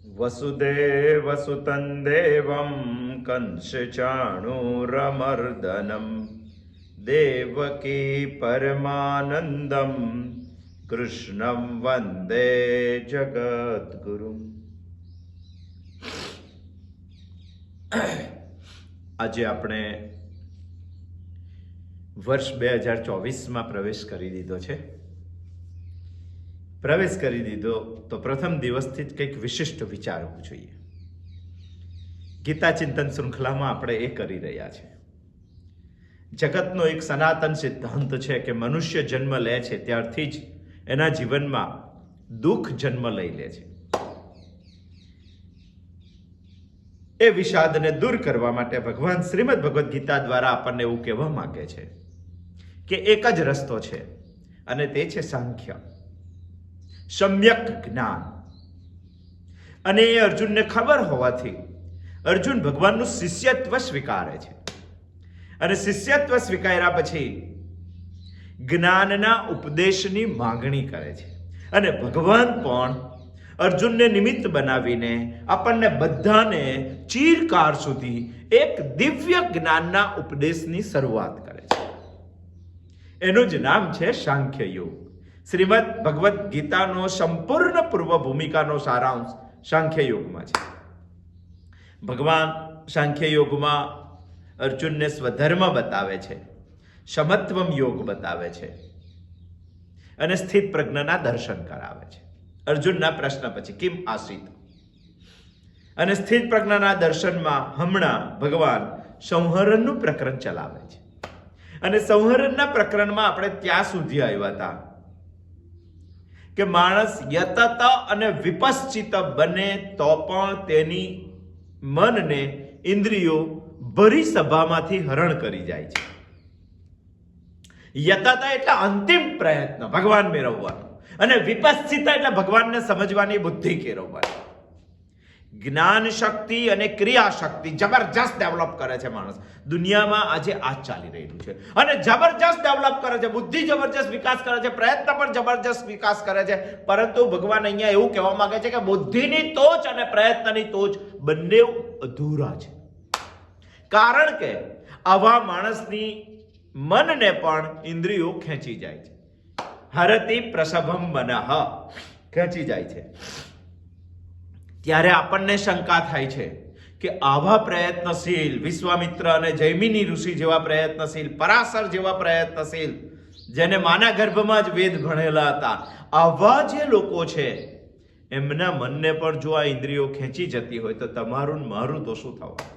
વસુદેવસુતં દેવં કંસચાણૂરમર્દનમ દેવકી પરમાનંદમ કૃષ્ણં વંદે જગદ્ગુરુમ. આજે આપણે વર્ષ 2024માં પ્રવેશ કરી દીધો છે. પ્રવેશ કરી દીધો તો પ્રથમ દિવસથી જ કંઈક વિશિષ્ટ વિચારવું જોઈએ. ગીતા ચિંતન શૃંખલામાં આપણે એ કરી રહ્યા છે. જગતનો એક સનાતન સિદ્ધાંત છે કે મનુષ્ય જન્મ લે છે ત્યારથી જ એના જીવનમાં દુઃખ જન્મ લઈ લે છે. એ વિષાદને દૂર કરવા માટે ભગવાન શ્રીમદ ભગવદ્ ગીતા દ્વારા આપણને એવું કહેવા માંગે છે કે એક જ રસ્તો છે અને તે છે સાંખ્ય, સમ્યક જ્ઞાન. અને એ અર્જુનને ખબર હોવાથી અર્જુન ભગવાનનું શિષ્યત્વ સ્વીકારે છે. અને શિષ્યત્વ સ્વીકાર્યા પછી જ્ઞાનના ઉપદેશની માંગણી કરે છે. અને ભગવાન પણ અર્જુનને નિમિત્ત બનાવીને આપણને બધાને ચિરકાળ સુધી એક દિવ્ય જ્ઞાનના ઉપદેશની શરૂઆત કરે છે. એનું જ નામ છે સાંખ્ય યોગ. શ્રીમદ ભગવદ્ ગીતાનો સંપૂર્ણ પૂર્વ ભૂમિકાનો સારાંશ સાંખ્ય યોગમાં છે. ભગવાન સાંખ્ય યોગમાં અર્જુનને સ્વધર્મ બતાવે છે, સમત્વમ યોગ બતાવે છે અને સ્થિત પ્રજ્ઞના દર્શન કરાવે છે. અર્જુનના પ્રશ્ન પછી કિમ આસિત અને સ્થિત પ્રજ્ઞના દર્શનમાં હમણાં ભગવાન સંહરણનું પ્રકરણ ચલાવે છે. અને સંહરણના પ્રકરણમાં આપણે ત્યાં સુધી આવ્યા હતા કે માણસ યતત અને વિપશ્ચિત બને તો પણ તેની મનને ઇન્દ્રિયો ભરી સભામાંથી હરણ કરી જાય છે. યતત એટલે અંતિમ પ્રયત્ન ભગવાન મેળવવાનો, અને વિપશ્ચિત એટલે ભગવાનને સમજવાની બુદ્ધિ કેળવવાની. જ્ઞાન શક્તિ અને ક્રિયા શક્તિ જબરજસ્ત ડેવલપ કરે છે માણસ. દુનિયામાં આજે આ ચાલી રહ્યું છે અને જબરજસ્ત ડેવલપ કરે છે. બુદ્ધિ જબરજસ્ત વિકાસ કરે છે, પ્રયત્ન પણ જબરજસ્ત વિકાસ કરે છે. પરંતુ ભગવાન અહીંયા એવું કહેવા માંગે છે કે બુદ્ધિની ટોચ અને પ્રયત્નની ટોચ બંને અધૂરા છે. કારણ કે આવા માણસની મનને પણ ઇન્દ્રિયો ખેંચી જાય છે. હરતિ પ્રસભમ મનઃ, ખેંચી જાય છે. ત્યારે આપણને શંકા થાય છે કે આવા પ્રયત્નશીલ વિશ્વામિત્ર અને જૈમિની ઋષિ જેવા પ્રયત્નશીલ, પરાશર જેવા પ્રયત્નશીલ, જેને માના ગર્ભમાં જ વેદ ભણેલા હતા, આવા જે લોકો છે એમના મનને પણ જો આ ઇન્દ્રિયો ખેંચી જતી હોય તો તમારું મારું તો શું થવાનું?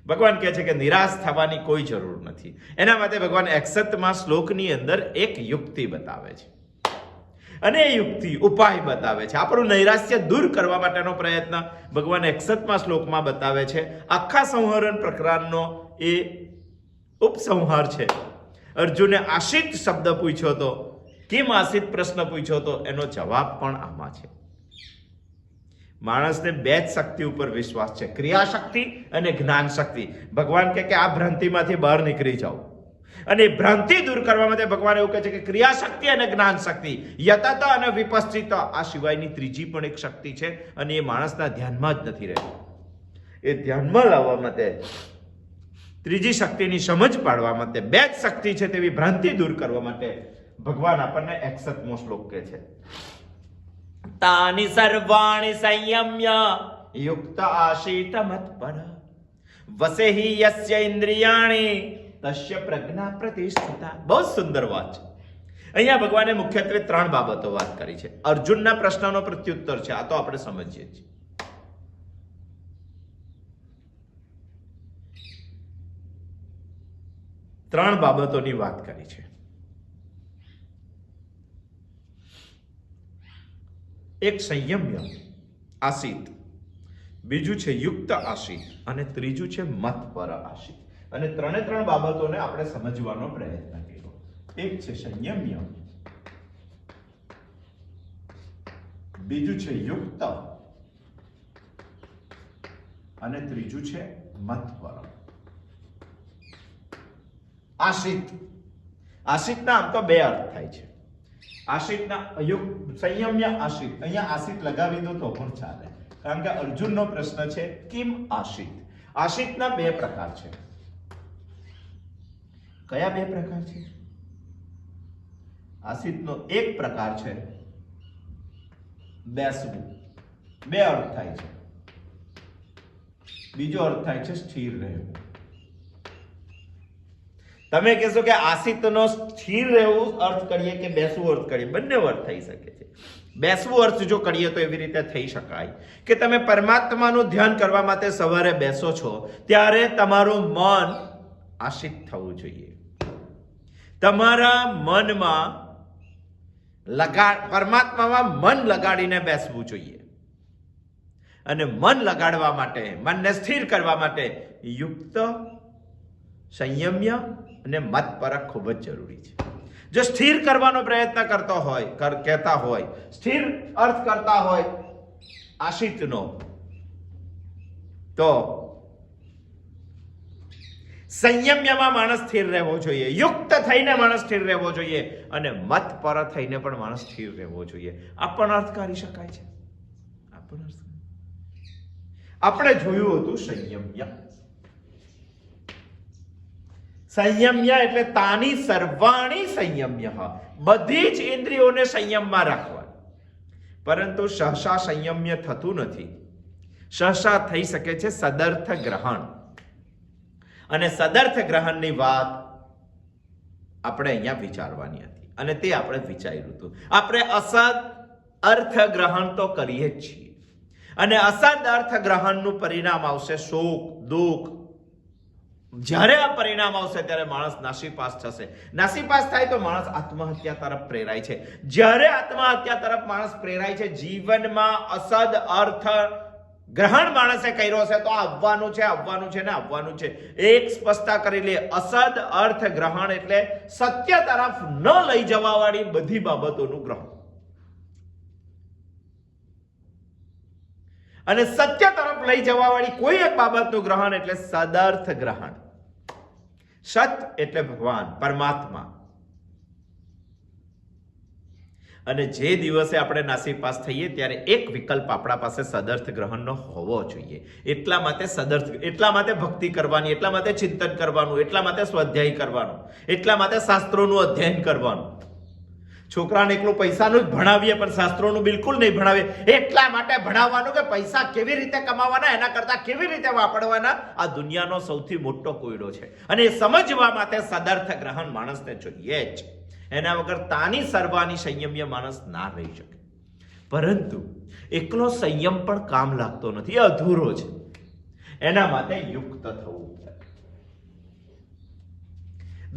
ભગવાન કહે છે કે નિરાશ થવાની કોઈ જરૂર નથી. એના માટે ભગવાન 61મા શ્લોકની અંદર એક યુક્તિ બતાવે છે અને એ યુક્તિ ઉપાય બતાવે છે. આપણું નૈરાશ્ય દૂર કરવા માટેનો પ્રયત્ન ભગવાન 61મા શ્લોકમાં બતાવે છે. આખા સંહરણ પ્રકરણનો એ ઉપસંહાર છે. અર્જુને આશિત શબ્દ પૂછ્યો હતો, કેમ આશિત પ્રશ્ન પૂછ્યો હતો, એનો જવાબ પણ આમાં છે. માણસને બે જ શક્તિ ઉપર વિશ્વાસ છે, ક્રિયા શક્તિ અને જ્ઞાન શક્તિ. ભગવાન કહે કે આ ભ્રાંતિમાંથી બહાર નીકળી જાઓ. અને ભ્રાંતિ દૂર કરવા માટે ભગવાન એવું કહે છે કે ક્રિયા શક્તિ અને જ્ઞાન શક્તિ, યતત અને વિપશ્ચિત, આ સિવાયની ત્રીજી પણ એક શક્તિ છે અને એ માણસના ધ્યાનમાં જ નથી રહેતી. એ ધ્યાનમાં લાવવા માટે, ત્રીજી શક્તિની સમજ પાડવા માટે, બે જ શક્તિ છે તેવી ભ્રાંતિ દૂર કરવા માટે ભગવાન આપણને 61મો શ્લોક કહે છે, તાની સર્વાણી સંયમ્ય યુક્ત આશીત મત્પર વસેહિ યસ્ય ઇન્દ્રિયાણી તસ્ય પ્રજ્ઞા પ્રતિષ્ઠિતા. બહુ સુંદર વાત છે. અહીંયા ભગવાને મુખ્યત્વે 3 બાબતો વાત કરી છે. અર્જુનના પ્રશ્નનો પ્રત્યુત્તર છે, આ તો આપણે સમજીએ છીએ. ત્રણ બાબતોની વાત કરી છે. એક સંયમ્ય આશિત, બીજું છે યુક્ત આશિત અને ત્રીજું છે મતપર આશિત. અને ત્રણ બાબતોને આપણે સમજવાનો પ્રયત્ન કર્યો. એક છે સંયમ્ય, બીજું છે યુક્ત અને ત્રીજું છે મતપર આશિત. આશિતના આમ તો બે અર્થ થાય છે. આશિતના સંયમ્ય આશિત, અહીંયા આશિત લગાવી દો તો પણ ચાલે, કારણ કે અર્જુનનો પ્રશ્ન છે કિમ આશિત. આશિતના બે પ્રકાર છે. કયા બે પ્રકાર છે? આશિતનો એક પ્રકાર છે બેસવું, બે અર્થ થાય છે. બીજો અર્થ થાય છે સ્થિર રહેવું. તમે કહેશો કે આશિતનો સ્થિર રહેવું અર્થ કરીએ કે બેસવું અર્થ કરીએ, બંને અર્થ થઈ શકે છે. બેસવું અર્થ જો કરીએ તો એવી રીતે થઈ શકાય કે તમે પરમાત્માનું ધ્યાન કરવા માટે સવારે બેસો છો ત્યારે તમારું મન આશિત થવું જોઈએ. તમારા મનમાં પરમાત્મામાં મન લગાડીને બેસવું જોઈએ. અને મન લગાડવા માટે, મનને સ્થિર કરવા માટે યુક્ત, સંયમ્ય અને મતપરક ખૂબ જ જરૂરી છે. જો સ્થિર કરવાનો પ્રયત્ન કરતો હોય, કહેતા હોય, સ્થિર અર્થ કરતા હોય આશિતનો, તો સંયમ્યમાં માણસ સ્થિર રહેવો જોઈએ, યુક્ત થઈને માણસ સ્થિર રહેવો જોઈએ અને મતપર થઈને પણ માણસ સ્થિર રહેવો જોઈએ. આ પણ અર્થ કરી શકાય છે. આપણે જોયું હતું સંયમ્ય. સંયમ્ય એટલે તાની સર્વાણી સંયમ્ય, બધી જ ઇન્દ્રિયોને સંયમમાં રાખવા. પરંતુ સહસા સંયમ્ય થતું નથી. સહસા થઈ શકે છે સદર્થ ગ્રહણ, અને સદર્થ ગ્રહણની વાત આપણે અહીંયા વિચારવાની હતી અને તે આપણે વિચાર્યું હતું. આપણે અસદ અર્થ ગ્રહણ તો કરીએ જ છીએ અને અસદ અર્થ ગ્રહણનું પરિણામ આવશે શોક, દુઃખ. જ્યારે આ પરિણામ આવશે ત્યારે માણસ નાસીપાસ થશે. નાસીપાસ થાય તો માણસ આત્મહત્યા તરફ પ્રેરાય છે. જ્યારે આત્મહત્યા તરફ માણસ પ્રેરાય છે, જીવનમાં અસદ અર્થ ગ્રહણ માણસે કર્યો છે તો આવવાનું છે, આવવાનું છે ને આવવાનું છે. એક સ્પષ્ટતા કરી લે, અસદ અર્થ ગ્રહણ એટલે સત્ય તરફ ન લઈ જવા વાળી બધી બાબતોનું ગ્રહણ. અને સત્ય તરફ લઈ જવા વાળી કોઈ એક બાબતનું ગ્રહણ એટલે સદર્થ ગ્રહણ. સત એટલે ભગવાન, પરમાત્મા. અને જે દિવસે આપણે નાસીપાસ થઈએ ત્યારે એક વિકલ્પ આપણા પાસે સદર્થ ગ્રહણનો હોવો જોઈએ. એટલા માટે ભક્તિ કરવાની, એટલા માટે ચિંતન કરવાનું, એટલા માટે સ્વાધ્યાય કરવાનું, એટલા માટે શાસ્ત્રોનું અધ્યયન કરવાનું. છોકરાને એકલું પૈસાનું જ ભણાવીએ પણ શાસ્ત્રોનું બિલકુલ નહીં ભણાવીએ. એટલા માટે ભણાવવાનું કે પૈસા કેવી રીતે કમાવાના, એના કરતા કેવી રીતે વાપરવાના, આ દુનિયાનો સૌથી મોટો કોયડો છે. અને એ સમજવા માટે સદર્થ ગ્રહણ માણસને જોઈએ જ. એના વગર તાની સર્વાની સંયમ્ય માણસ ના રહી શકે. પરંતુ એકલો સંયમ પણ કામ લાગતો નથી, એ અધૂરો છે. એના માટે યુક્ત થવું.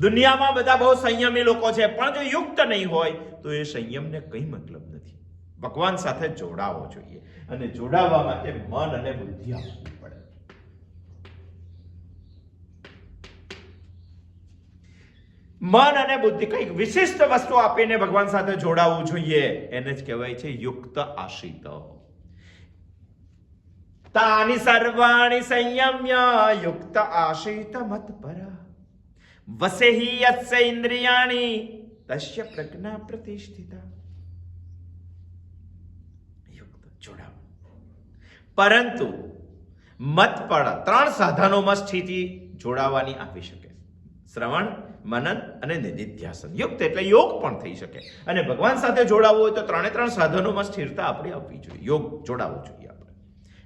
દુનિયામાં બધા બહુ સંયમી લોકો છે, પણ જો યુક્ત નહીં હોય તો એ સંયમને કંઈ મતલબ નથી. ભગવાન સાથે જોડાવો જોઈએ અને જોડાવા માટે મન અને બુદ્ધિ આપવી પડે. મન અને બુદ્ધિ કંઈક વિશિષ્ટ વસ્તુ આપીને ભગવાન સાથે જોડાવવું જોઈએ. એને જ કહેવાય છે યુક્ત આશિત. તાની સર્વાણી સંયમ્ય યુક્ત આશિત મતપર વસેહી યસ્ય ઇન્દ્રિયાણી તસ્ય પ્રજ્ઞા પ્રતિષ્ઠિતા. યુક્ત જોડાવ. પરંતુ મતપર ત્રણ સાધનોમાં સ્થિતિ જોડાવાની આપી શકે: શ્રવણ, મનન અને નિધિધ્યાસન. યુક્ત એટલે યોગ પણ થઈ શકે. અને ભગવાન સાથે જોડાવવું હોય તો ત્રણ સાધનોમાં સ્થિરતા આપણે આપવી જોઈએ, યોગ જોડાવવું જોઈએ આપણે.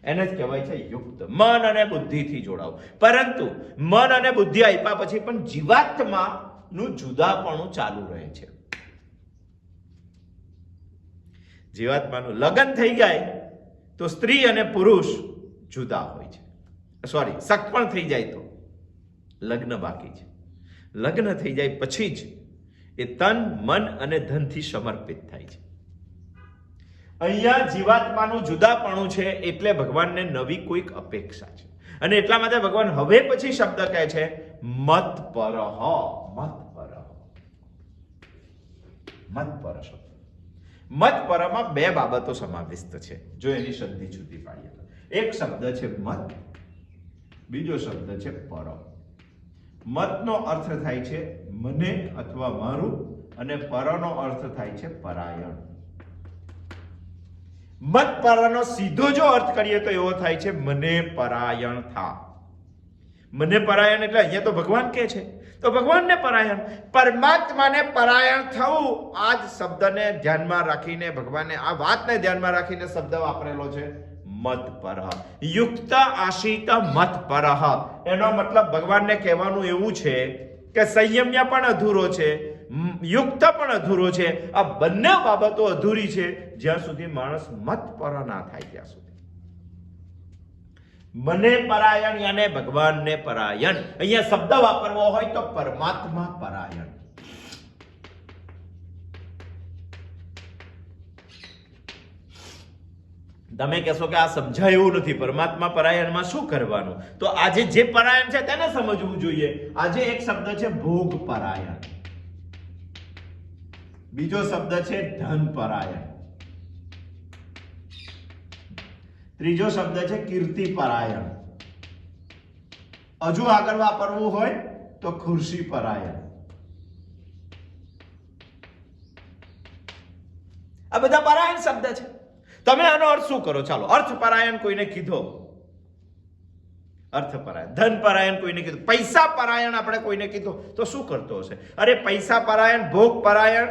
એને જ કહેવાય છે યુક્ત. મન અને બુદ્ધિથી જોડાવું. પરંતુ મન અને બુદ્ધિ આપ્યા પછી પણ જીવાત્માનું જુદાપણું ચાલુ રહે છે. જીવાત્માનું લગ્ન થઈ જાય તો સ્ત્રી અને પુરુષ જુદા હોય છે. સગપણ થઈ જાય તો લગ્ન બાકી છે. લગ્ન થઈ જાય પછી જ એ તન, મન અને ધનથી સમર્પિત થાય છે. અહીંયા જીવાત્માનું જુદાપણું છે એટલે ભગવાનને નવી કોઈક અપેક્ષા છે. અને એટલા માટે ભગવાન હવે પછી શબ્દ કહે છે મતપરઃ. મતપર શબ્દ. મતપરમાં બે બાબતો સમાવિષ્ટ છે. જો એની સંધિ છૂટી પાડીએ તો એક શબ્દ છે મત, બીજો શબ્દ છે પર. મતનો અર્થ થાય છે મને અથવા મારું, અને પરનો અર્થ થાય છે પરાયણ. મત પરનો સીધો જો અર્થ કરીએ તો એવો થાય છે મને પરાયણ થા. મને પરાયણ એટલે અહીંયા તો ભગવાન કે છે તો ભગવાનને પરાયણ, પરમાત્માને પરાયણ થવું. આ જ શબ્દને ધ્યાનમાં રાખીને ભગવાને આ વાતને ધ્યાનમાં રાખીને શબ્દ વાપરેલો છે મત પરહ. યુક્ત આશિત મત પરહ. એનો મતલબ ભગવાનને કહેવાનું એવું છે કે સંયમ્ય પણ અધૂરો છે, યુક્ત પણ અધૂરો છે. આ બંને બાબતો અધૂરી છે જ્યાં સુધી માણસ મત પર ના થાય ત્યાં સુધી. મને પરાયણ યાને ભગવાનને પરાયણ. અહીંયા શબ્દ વાપરવો હોય તો પરમાત્મા પરાયણ. તમે કહેશો કે આ સમજાય એવું નથી, પરમાત્મા પરાયણમાં શું કરવાનું? તો આજે જે પરાયણ છે તેને સમજવું જોઈએ. આજે એક શબ્દ છે ભોગ પરાયણ, બીજો શબ્દ છે ધન પરાયણ, ત્રીજો શબ્દ છે કીર્તિ પરાયણ, હજુ આગળ વાપરવું હોય તો ખુરશી પરાયણ. આ બધા પરાયણ શબ્દ છે. તમે આનો અર્થ શું કરો? ચાલો, અર્થ પરાયણ કોઈને કીધો, અર્થ પરાયણ. ધન પરાયણ કોઈને કીધું, પૈસા પરાયણ આપણે કોઈને કીધું તો શું કરતો હશે? અરે પૈસા પરાયણ, ભોગ પરાયણ,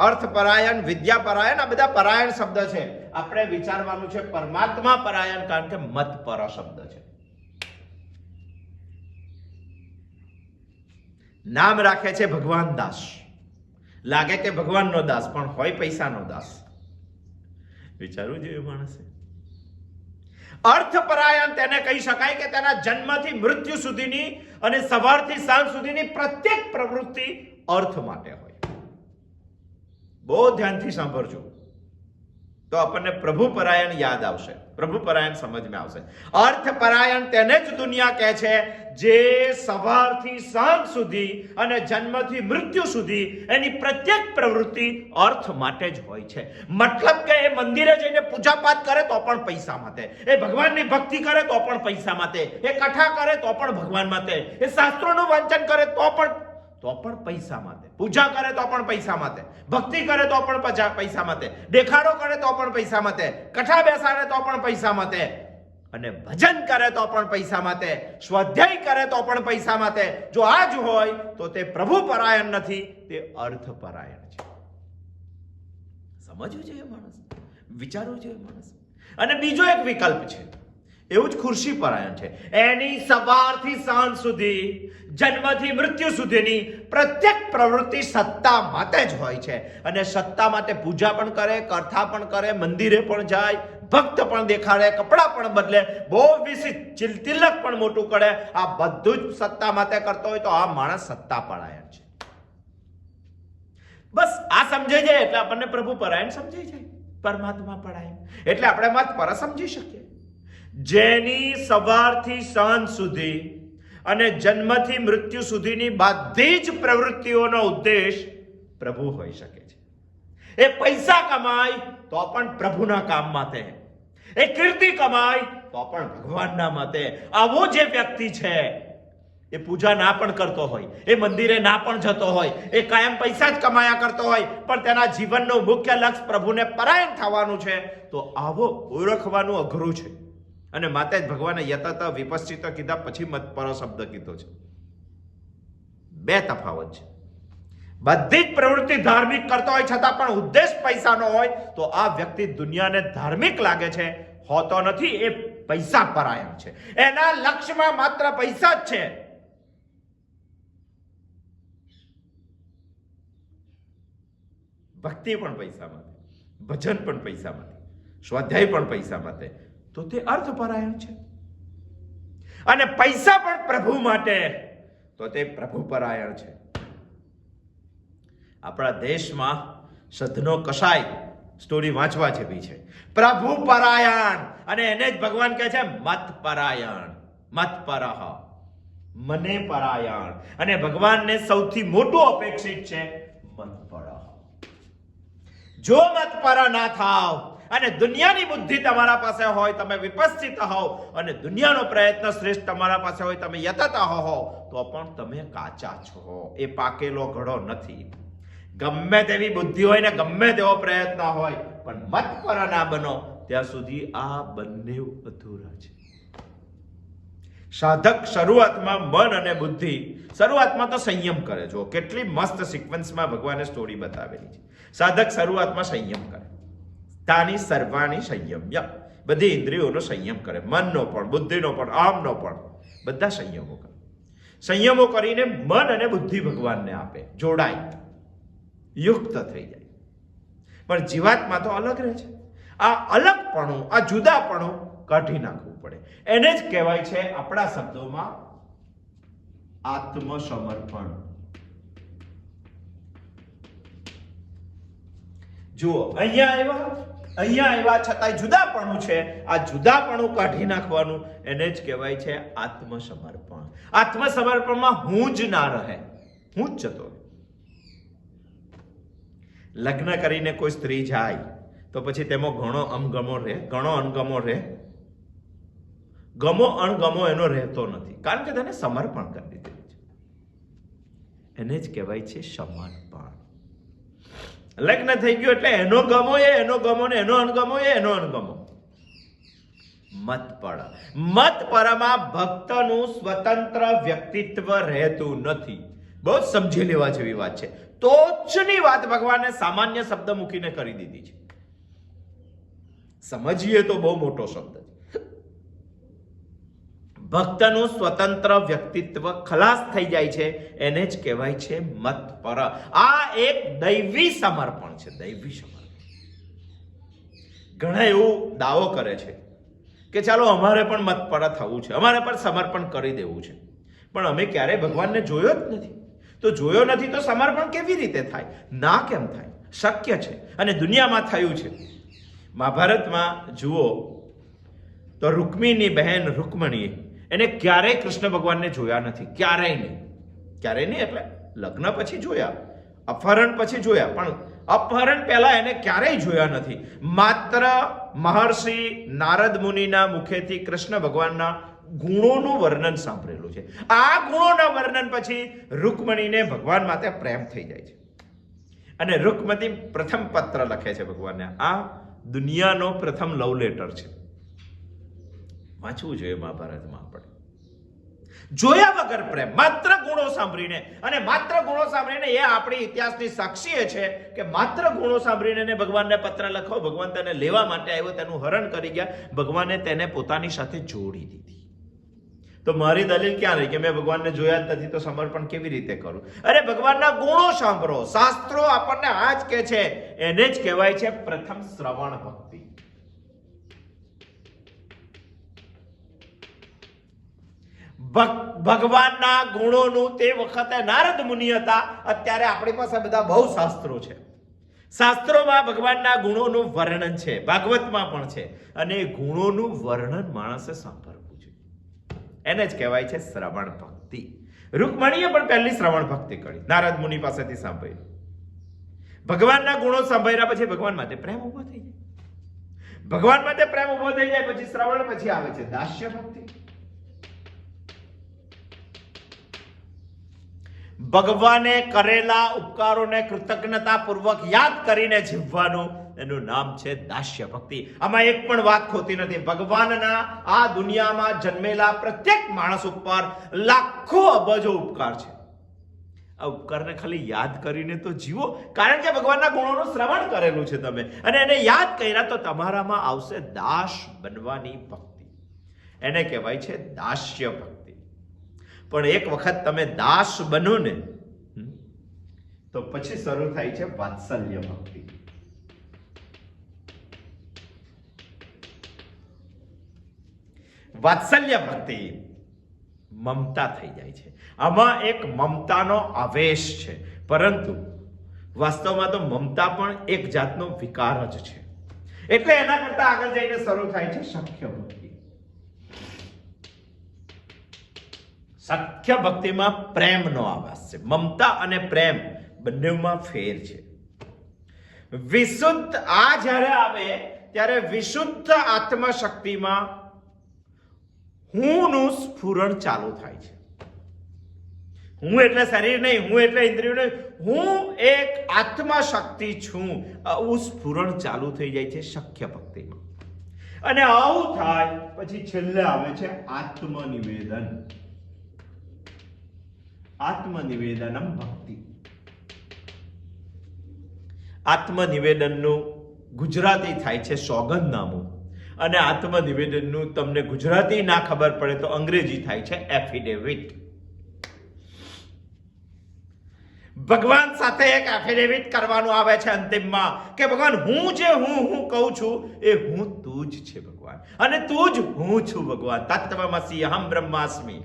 અર્થ પરાયણ, વિદ્યા પરાયણ, આ બધા પરાયણ શબ્દ છે. આપણે વિચારવાનું છે પરમાત્મા પરાયણ, કારણ કે મત પર શબ્દ છે. નામ રાખે છે ભગવાન દાસ, લાગે કે ભગવાનનો દાસ પણ હોય પૈસાનો દાસ. વિચારવું જોઈએ માણસે. અર્થ પરાયણ તેને કહી શકાય કે તેના જન્મથી મૃત્યુ સુધીની અને સવારથી સાંજ સુધીની પ્રત્યેક પ્રવૃત્તિ અર્થ માટે હોય. બહુ ધ્યાનથી સાંભળજો તો આપણને પ્રભુ પરાયણ યાદ આવશે, પ્રભુ પરાયણ સમજમાં આવશે. અર્થ પરાયણ તેને જ દુનિયા કહે છે જે સવારથી સાંજ સુધી અને જન્મથી મૃત્યુ સુધી એની પ્રત્યેક પ્રવૃત્તિ અર્થ માટે જ હોય છે. મતલબ કે એ મંદિરે જઈને પૂજાપાઠ કરે તો પણ પૈસા માટે, એ ભગવાનની ભક્તિ કરે તો પણ પૈસા માટે, એ કથા કરે તો પણ ભગવાન માટે, એ શાસ્ત્રોનું વાંચન કરે તો પણ પૈસા માટે, પૂજા કરે તો પણ પૈસા માટે, ભક્તિ કરે તો પણ પૈસા માટે, દેખાડો કરે તો પણ પૈસા માટે, કથા બેસાડે તો પણ પૈસા માટે, અને ભજન કરે તો પણ પૈસા માટે, સ્વાધ્યાય કરે તો પણ પૈસા માટે. જો આ જ હોય તો તે પ્રભુ પરાયણ નથી, તે અર્થ પરાયણ છે. સમજવું જોઈએ માણસ, વિચારવું જોઈએ માણસ. અને બીજો એક વિકલ્પ છે, એવું જ ખુરશી પરાયણ છે. એની સવારથી સાંજ સુધી, જન્મથી મૃત્યુ સુધીની પ્રત્યેક પ્રવૃત્તિ સત્તા માટે જ હોય છે. અને સત્તા માટે પૂજા પણ કરે, કથા પણ કરે, મંદિરે પણ જાય, ભક્ત પણ દેખાડે, કપડાં પણ બદલે, બહુ વિશિષ્ટ તિલક પણ મોટું કરે. આ બધું જ સત્તા માટે કરતો હોય તો આ માણસ સત્તા પરાયણ છે. બસ આ સમજાઈ જાય એટલે આપણને પ્રભુ પરાયણ સમજાઈ જાય, પરમાત્મા પરાયણ એટલે આપણે મત પર સમજી શકીએ. જેની સવારથી સાંજ સુધી અને જન્મથી મૃત્યુ સુધીની બધી જ પ્રવૃત્તિઓનો ઉદ્દેશ પ્રભુ હોઈ શકે છે. એ પૈસા કમાય તો પણ પ્રભુના કામ માટે, એ કીર્તિ કમાય તો પણ ભગવાનના માટે. આવો જે વ્યક્તિ છે એ પૂજા ના પણ કરતો હોય, એ મંદિરે ના પણ જતો હોય, એ કાયમ પૈસા જ કમાયા કરતો હોય, પણ તેના જીવનનું મુખ્ય લક્ષ્ય પ્રભુને પરાયણ થવાનું છે, તો આવો ઓળખવાનું અઘરું છે. અને માતે જ ભગવાને યતત વિપશ્ચિત કીધા પછી મત પર શબ્દ કીધો છે. બે તફાવત છે. બધી જ પ્રવૃત્તિ ધાર્મિક કરતો હોય છતાં પણ ઉદ્દેશ પૈસાનો હોય તો આ વ્યક્તિ દુનિયાને ધાર્મિક લાગે છે, હોતો નથી. એ પૈસા પરાયણ છે, એના લક્ષ્યમાં માત્ર પૈસા જ છે. ભક્તિ પણ પૈસા માટે, ભજન પણ પૈસા માટે, સ્વાધ્યાય પણ પૈસા માટે, તો તે અર્થપરાયણ છે. અને પૈસા પણ પ્રભુ માટે, તો તે પ્રભુ પરાયણ છે. આપણા દેશમાં સધનો કસાય સ્ટોરી વાંચવા જેવી છે. પ્રભુ પરાયણ, અને એને જ ભગવાન કહે છે મત પરાયણ, મત પરહ, મને પરાયણ. અને ભગવાનને સૌથી મોટું અપેક્ષિત છે મત પરહ. જો મત પર ના થાવ અને દુનિયાની બુદ્ધિ તમારા પાસે હોય, તમે વિપશ્ચિત હોવ અને દુનિયાનો પ્રયત્ન શ્રેષ્ઠ તમારા પાસે હોય, તમે યતતા હો, તો પણ તમે કાચા છો. એ પાકેલો ઘડો નથી. ગમે તેવી બુદ્ધિ હોય ને ગમે તેવો પ્રયત્ન હોય, પણ મતપર ના બનો ત્યાં સુધી આ બંને અધૂરા છે. સાધક શરૂઆતમાં મન અને બુદ્ધિ શરૂઆતમાં તો સંયમ કરે. જો કેટલી મસ્ત સિક્વન્સમાં ભગવાને સ્ટોરી બતાવેલી છે. સાધક શરૂઆતમાં સંયમ કરે, તાની સર્વાણી સંયમ્ય, બધી ઇન્દ્રિયોનો સંયમ કરે, મનનો પણ બુદ્ધિનો પણ આમનો પણ બધા સંયમો કરે. સંયમો કરીને મન અને બુદ્ધિ ભગવાનને આપે, જોડાય, યુક્ત થઈ જાય. પણ જીવાત્મા તો અલગ રહે છે. આ અલગપણું, આ જુદાપણું કાઢી નાખવું પડે. એને જ કહેવાય છે આપણા શબ્દોમાં આત્મસમર્પણ. જુઓ, અહીંયા આવ્યા છતાંય જુદાપણું છે. આ જુદાપણું કાઢી નાખવાનું એને જ કહેવાય છે આત્મસમર્પણ. આત્મસમર્પણમાં હું જ ના રહે, હું જ જતો. લગ્ન કરીને કોઈ સ્ત્રી જાય તો પછી તેમાં ઘણો અણગમો રહે, ઘણો અણગમો રહે. ગમો અણગમો એનો રહેતો નથી, કારણ કે તેને સમર્પણ કરી દીધેલું છે. એને જ કહેવાય છે સમર્પણ. લગ્ન થઈ ગયું એટલે એનો ગમો એ એનો ગમો ને એનો અણગમો એ એનો અણગમો. મતપરમાં ભક્તનું સ્વતંત્ર વ્યક્તિત્વ રહેતું નથી. બહુ જ સમજી લેવા જેવી વાત છે. તોચની વાત ભગવાને સામાન્ય શબ્દ મૂકીને કરી દીધી છે. સમજીએ તો બહુ મોટો શબ્દ છે. ભક્તનું સ્વતંત્ર વ્યક્તિત્વ ખલાસ થઈ જાય છે, એને જ કહેવાય છે મતપર. આ એક દૈવી સમર્પણ છે, દૈવી સમર્પણ. ઘણા એવું દાવો કરે છે કે ચાલો અમારે પણ મતપર થવું છે, અમારે પણ સમર્પણ કરી દેવું છે, પણ અમે ક્યારેય ભગવાનને જોયો જ નથી. તો જોયો નથી તો સમર્પણ કેવી રીતે થાય? ના કેમ થાય? શક્ય છે અને દુનિયામાં થયું છે. મહાભારતમાં જુઓ તો રૂકમીની બહેન રૂકમણી એને ક્યારેય કૃષ્ણ ભગવાનને જોયા નથી, ક્યારેય નહીં. ક્યારેય નહીં એટલે લગ્ન પછી જોયા, અપહરણ પછી જોયા, પણ અપહરણ પહેલા એને ક્યારેય જોયા નથી. માત્ર મહર્ષિ નારદ મુનિના મુખેથી કૃષ્ણ ભગવાનના ગુણોનું વર્ણન સાંભળેલું છે. આ ગુણોના વર્ણન પછી રૂકમણીને ભગવાન માટે પ્રેમ થઈ જાય છે અને રૂકમતી પ્રથમ પત્ર લખે છે ભગવાનને. આ દુનિયાનો પ્રથમ લવ લેટર છે. વાંચવું જોઈએ મહાભારતમાં. આપણે જોયા વગર પ્રેમ, માત્ર ગુણો સાંભળીને, અને માત્ર ગુણો સાંભળીને એ આપણી ઇતિહાસની સાક્ષી છે કે માત્ર ગુણો સાંભળીને ભગવાનને પત્ર લખો, ભગવાન તેને લેવા માટે આવ્યો, તેનું હરણ કરી ગયા, ભગવાને તેને પોતાની સાથે જોડી દીધી. તો મારી દલીલ ક્યાં રહી કે મેં ભગવાનને જોયા જ નથી તો સમર્પણ કેવી રીતે કરું? અરે ભગવાનના ગુણો સાંભળો. શાસ્ત્રો આપણને આ જ કહે છે, એને જ કહેવાય છે પ્રથમ શ્રવણ ભક્તિ. ભગવાનના ગુણોનું તે વખતે નારદ મુનિ હતા, અત્યારે આપણી પાસે બધા બહુ શાસ્ત્રો છે. શાસ્ત્રોમાં ભગવાનના ગુણોનું વર્ણન છે, ભાગવતમાં પણ છે, અને ગુણોનું વર્ણન માણસે સાંભળવું છે. એને જ કહેવાય છે શ્રવણ ભક્તિ. રૂકમણીએ પણ પહેલી શ્રવણ ભક્તિ કરી, નારદ મુનિ પાસેથી સાંભળી. ભગવાનના ગુણો સાંભળ્યા પછી ભગવાન માટે પ્રેમ ઉભો થઈ જાય. ભગવાન માટે પ્રેમ ઉભો થઈ જાય પછી શ્રવણ પછી આવે છે દાસ્ય ભક્તિ. ભગવાને કરેલા ઉપકારોને કૃતજ્ઞતા પૂર્વક યાદ કરીને જીવવાનું, એનું નામ છે દાસ્ય ભક્તિ. આમાં એક પણ વાત ખોટી નથી. ભગવાનના આ દુનિયામાં જન્મેલા પ્રત્યેક માણસ ઉપર લાખો અબજો ઉપકાર છે. આ ઉપકારને ખાલી યાદ કરીને તો જીવો, કારણ કે ભગવાનના ગુણોનું શ્રવણ કરેલું છે તમે, અને એને યાદ કર્યા તો તમારામાં આવશે દાસ બનવાની ભક્તિ. એને કહેવાય છે દાસ્ય ભક્તિ. પણ એક વખત તમે દાસ બનો ને તો પછી શરૂ થાય છે વાત્સલ્ય ભક્તિ. વાત્સલ્ય ભક્તિ મમતા થઈ જાય છે. આમાં એક મમતાનો આવેશ છે, પરંતુ વાસ્તવમાં તો મમતા પણ એક જાતનો વિકાર જ છે. એટલે એના કરતા આગળ જઈને શરૂ થાય છે સખ્ય ભક્તિ. સખ્ય ભક્તિમાં પ્રેમનો આવાસ છે. મમતા અને પ્રેમ બંનેમાં ફેર છે. વિશુદ્ધ આ જ્યારે આવે ત્યારે વિશુદ્ધ આત્મશક્તિમાં હુંનું સ્ફુરણ ચાલુ થાય છે. હું એટલે શરીર નહીં, હું એટલે ઇન્દ્રિયો નહીં, હું એક આત્મા શક્તિ છું. આવું સ્ફુરણ ચાલુ થઈ જાય છે શક્ય ભક્તિમાં. અને આવું થાય પછી છેલ્લે આવે છે આત્મનિવેદન. આત્મનિવેદનમ ભક્તિ. આત્મનિવેદનનું ગુજરાતી થાય છે સોગંદનામું, અને આત્મનિવેદનનું તમને ગુજરાતી ના ખબર પડે તો અંગ્રેજી થાય છે એફિડેવિટ. ભગવાન સાથે એક એફિડેવિટ કરવાનું આવે છે અંતિમમાં કે ભગવાન હું જે હું કહું છું એ હું તું જ છે ભગવાન, અને તું જ હું છું ભગવાન. તત્વમસી અહમ બ્રહ્માસ્મિ.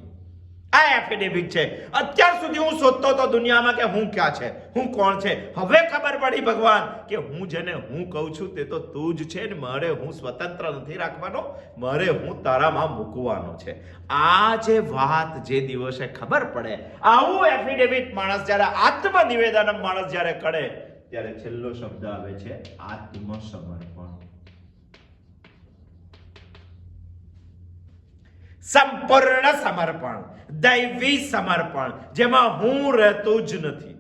આ એફિડેવિટ છે. અત્યાર સુધી હું શોધતો હતો દુનિયામાં કે હું ક્યાં છે, હું કોણ છે. હવે ખબર પડી ભગવાન કે હું જેને હું કહું છું તે તો તું જ છે, ને મારે હું સ્વતંત્ર નથી રાખવાનો, મારે હું તારામાં મૂકવાનો છે. આ જે વાત જે દિવસે ખબર પડે, આવું એફિડેવિટ માણસ જ્યારે આત્મનિવેદન માણસ જ્યારે કરે ત્યારે છેલ્લો શબ્દ આવે છે આત્મસમર્પણ. સંપૂર્ણ સમર્પણ, દૈવી સમર્પણ, જેમાં હું રહેતો જ નથી.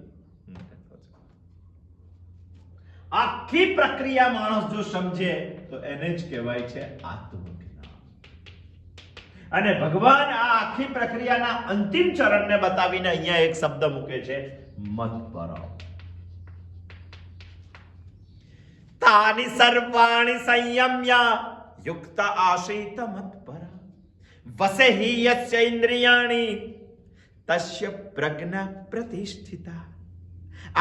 આખી પ્રક્રિયા માણસ જો સમજે તો એને જ કહેવાય છે આત્મજ્ઞાન. અને ભગવાન આ આખી પ્રક્રિયાના અંતિમ ચરણને બતાવીને અહીંયા એક શબ્દ મૂકે છે મત્પર. તાની સર્વાણી સંયમ્ય યુક્ત આશિત મત્પર વસે હિ યસ્ય ઇન્દ્રિયાણી તસ્ય પ્રજ્ઞા પ્રતિષ્ઠિતા.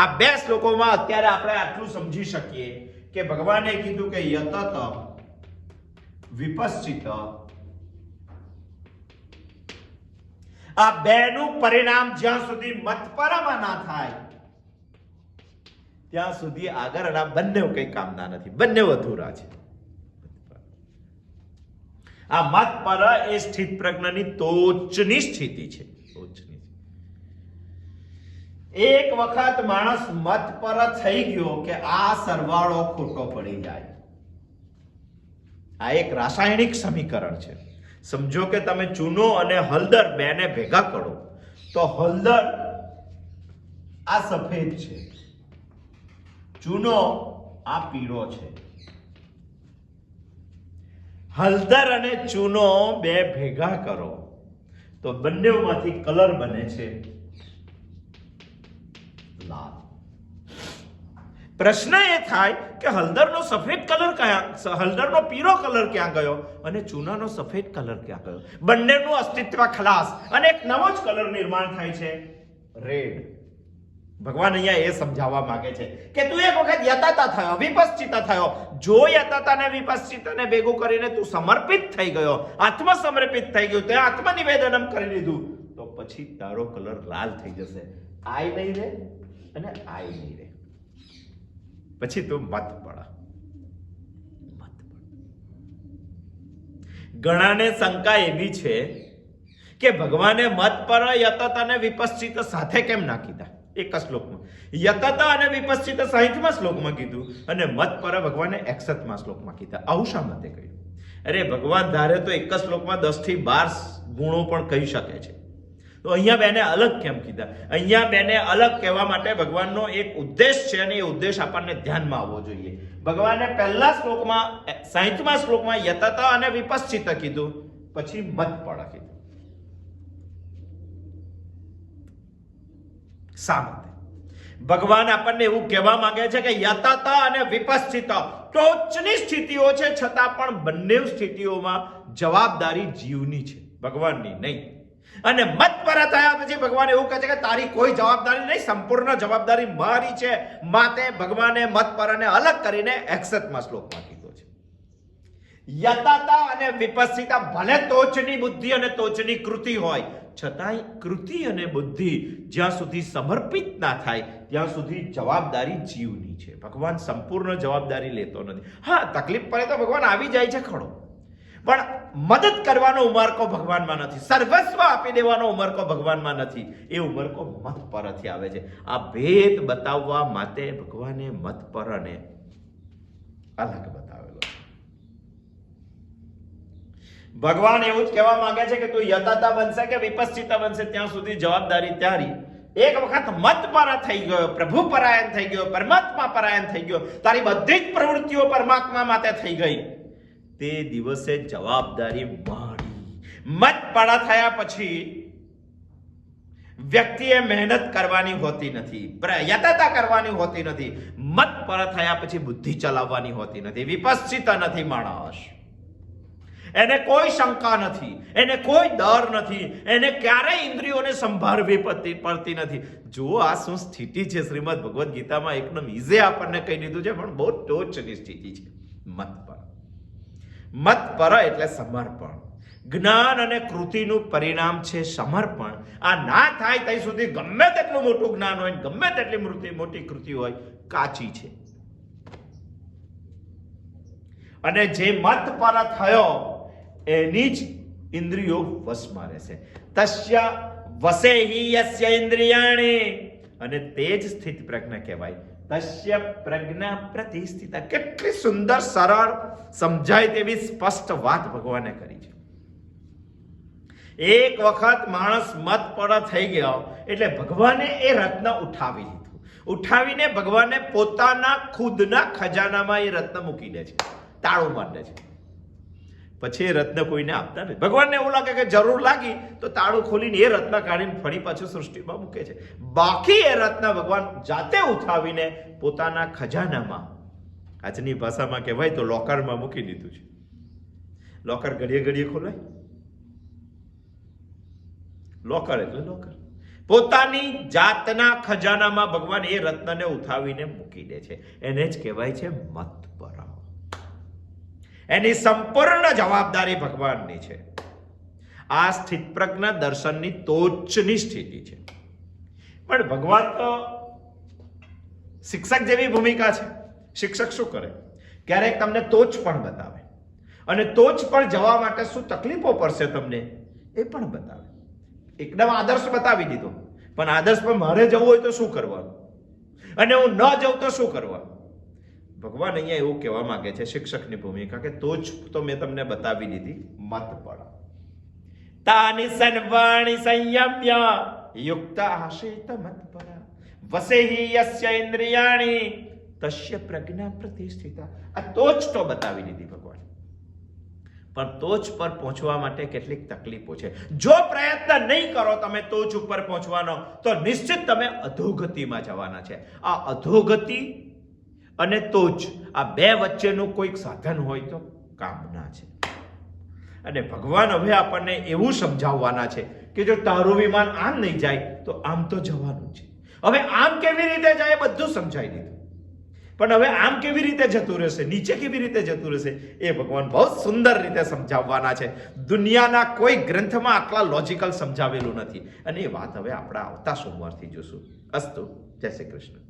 આ બે શ્લોકોમાં અત્યારે આપણે આટલું સમજી શકીએ કે ભગવાને કીધું કે યતત વિપશ્ચિત, આ બેનું પરિણામ જ્યાં સુધી મતપરમાં ના થાય ત્યાં સુધી આગળના બંને કઈ કામના નથી, બંને અધૂરા છે. આ મતપર એ સ્થિત પ્રજ્ઞાની ટોચની સ્થિતિ છે. એક વખત માણસ મતપર થઈ ગયો કે આ સરવાળો ખોટો પડી જાય. આ એક રાસાયણિક સમીકરણ છે. સમજો કે તમે ચૂનો અને હળદર બેને ભેગા કરો તો હળદર આ સફેદ છે, ચૂનો આ પીળો છે. હળદર અને ચૂનો બે ભેગા કરો તો બંનેમાંથી કલર બને છે લાલ. પ્રશ્ન એ થાય કે હળદરનો સફેદ કલર ક્યાં, હળદરનો પીળો કલર ક્યાં ગયો અને ચૂનાનો સફેદ કલર ક્યાં ગયો? બંનેનું અસ્તિત્વ ખલાસ અને એક નવો જ કલર નિર્માણ થાય છે રેડ. ભગવાન અહીંયા એ સમજાવવા માંગે છે કે તું એક વખત યતતા થયો, વિપશ્ચિત થયો. જો યતતા ને વિપશ્ચિતને ભેગું કરીને તું સમર્પિત થઈ ગયો, આત્મસમર્પિત થઈ ગયો, તે આત્મનિવેદનમ કરી લીધું, તો પછી તારો કલર લાલ થઈ જશે. આય નહીં રે અને આય નહીં રે. પછી તું મત પડ. ઘણાને શંકા એવી છે કે ભગવાને મત પર યતતા અને વિપશ્ચિત સાથે કેમ ના કીધા એક શ્લોકમાં? યતતા અને વિપશ્ચિત 60મા શ્લોકમાં કીધું અને મત પર ભગવાને 61મા શ્લોકમાં કીધા. આવું શા માટે કહ્યું? અરે ભગવાન ધારે તો એક જ શ્લોકમાં 10 થી 12 ગુણો પણ કહી શકે છે, તો અહીંયા બેને અલગ કેમ કીધા? અહીંયા બેને અલગ કહેવા માટે ભગવાનનો એક ઉદ્દેશ છે અને એ ઉદ્દેશ આપણને ધ્યાનમાં આવવો જોઈએ. ભગવાને પહેલા શ્લોકમાં 60મા શ્લોકમાં યતતા અને વિપશ્ચિત કીધું, પછી મત પર કીધું. શા માટે? ભગવાન આપણને એવું કહેવા માંગે છે કે યતતા અને વિપશ્ચિત ટોચની સ્થિતિઓ છે, છતાં પણ બંને સ્થિતિઓમાં જવાબદારી જીવની છે, ભગવાનની નહીં. અને મત પર થયા પછી ભગવાન એવું કહે છે કે તારી કોઈ જવાબદારી નહીં, સંપૂર્ણ જવાબદારી મારી છે. માટે ભગવાને મત પરને અલગ કરીને 61મા શ્લોકમાં કીધો છે. યતતા અને વિપશ્ચિતા ભલે ટોચની બુદ્ધિ અને ટોચની કૃતિ હોય, છતાંય કૃતિ અને બુદ્ધિ જ્યાં સુધી સમર્પિત ના થાય ત્યાં સુધી જવાબદારી જીવની છે. ભગવાન સંપૂર્ણ જવાબદારી લેતો નથી. હા, તકલીફ પડે તો ભગવાન આવી જાય છે ખરો, પણ મદદ કરવાનો ઉમરકો ભગવાનમાં નથી, સર્વસ્વ આપી દેવાનો ઉમરકો ભગવાનમાં નથી. એ ઉમરકો મત પરથી આવે છે. આ ભેદ બતાવવા માટે ભગવાને મત પરને અલગ બતાવેલો છે. ભગવાન એવું જ કહેવા માંગે છે કે તું યથાતા બનશે કે વિપશ્ચિતા બનશે ત્યાં સુધી જવાબદારી તારી. એક વખત મત પર થઈ ગયો, પ્રભુ પરાયણ થઈ ગયો, પરમાત્મા પરાયણ થઈ ગયો, તારી બધી જ પ્રવૃત્તિઓ પરમાત્મા માટે થઈ ગઈ, તે દિવસે જવાબદારી મારી. મત પડા થયા પછી વ્યક્તિએ મહેનત કરવાની હોતી નથી, યથાતા કરવાની હોતી નથી. મત પર થયા પછી બુદ્ધિ ચલાવવાની હોતી નથી. વિપશ્ચિત નથી માણસ, એને કોઈ શંકા નથી, એને કોઈ ડર નથી, એને ક્યારેય ઇન્દ્રિયોને સંભાળવી પડતી નથી. જો આ શું સ્થિતિ છે, શ્રીમદ ભગવદ્ ગીતામાં એકદમ ઈઝી આપણને કહી દીધું છે, પણ બહુ ટોચની સ્થિતિ છે. મત પર, મત પર એટલે સમર્પણ. જ્ઞાન અને કૃતિનું પરિણામ છે સમર્પણ. આ ના થાય ત્યાં સુધી ગમે તેટલું મોટું જ્ઞાન હોય, ગમે તેટલી મોટી કૃતિ હોય, કાચી છે. અને જે મત પર થયો એની જ ઇન્દ્રિયો વશમાં રહેશે. તસ્ય વસેહિ યસ્ય ઇન્દ્રિયાણિ, અને તે જ સ્થિત પ્રજ્ઞા કહેવાય. તસ્ય પ્રજ્ઞા પ્રતિષ્ઠિતા. કેટલી સુંદર, સરળ, સમજાય તેવી સ્પષ્ટ વાત ભગવાને કરી છે. એક વખત માણસ મત પર થઈ ગયો એટલે ભગવાને એ રત્ન ઉઠાવી લીધું. ઉઠાવીને ભગવાને પોતાના ખુદના ખજાનામાં એ રત્ન મૂકી દે છે, તાળું મારી દે છે. પછી એ રત્ન કોઈને આપતા નથી. ભગવાનને એવું લાગે કે જરૂર લાગી તો તાળું ખોલીને એ રત્ન કાઢીને ફરી પાછું સૃષ્ટિમાં મૂકે છે. બાકી એ રત્ન ભગવાન જાતે ઉઠાવીને પોતાના ખજાનામાં, આજની ભાષામાં કહેવાય તો લોકરમાં મૂકી દીધું છે. લોકર ઘડીએ ઘડીએ ખોલાય, લોકર એટલે લોકર. પોતાની જાતના ખજાનામાં ભગવાન એ રત્નને ઉઠાવીને મૂકી દે છે. એને જ કહેવાય છે મત પર. એની સંપૂર્ણ જવાબદારી ભગવાનની છે. આ સ્થિત પ્રજ્ઞા દર્શનની ટોચની સ્થિતિ છે. પણ ભગવાન તો શિક્ષક જેવી ભૂમિકા છે. શિક્ષક શું કરે? ક્યારેક તમને ટોચ પણ બતાવે, અને ટોચ પર જવા માટે શું તકલીફો પડશે તમને એ પણ બતાવે. એકદમ આદર્શ બતાવી દીધો, પણ આદર્શ પર મારે જવું હોય તો શું કરવાનું, અને હું ન જઉં તો શું કરવાનું? ભગવાન અહીંયા એવું કહેવા માંગે છે, શિક્ષકની ભૂમિકા, કે તો જ તો મેં તમને બતાવી દીધી. મત પડ તાની સન્વાણી સંયમ્ય યુક્ત આશિત મત પર વસેહિ યસ્ય ઇન્દ્રિયાણિ તસ્ય પ્રજ્ઞા પ્રતિષ્ઠિતા. આ ટોચ તો બતાવી દીધી ભગવાન, પણ ટોચ પર પહોંચવા માટે કેટલીક તકલીફો છે. જો પ્રયત્ન નહીં કરો તમે ટોચ ઉપર પહોંચવાનો, તો નિશ્ચિત તમે અધોગતિમાં જવાના છે. આ અધોગતિ અને ટોચ, આ બે વચ્ચેનું કોઈક સાધન હોય તો કામના છે. અને ભગવાન હવે આપણને એવું સમજાવવાના છે કે જો તારું વિમાન આમ નહીં જાય તો આમ તો જવાનું છે. હવે આમ કેવી રીતે જાય બધું સમજાઈ દીધું, પણ હવે આમ કેવી રીતે જતું રહેશે, નીચે કેવી રીતે જતું રહેશે, એ ભગવાન બહુ સુંદર રીતે સમજાવવાના છે. દુનિયાના કોઈ ગ્રંથમાં આટલા લોજિકલ સમજાવેલું નથી. અને એ વાત હવે આપણા આવતા સોમવારથી જોશું. અસ્તુ. જય શ્રી કૃષ્ણ.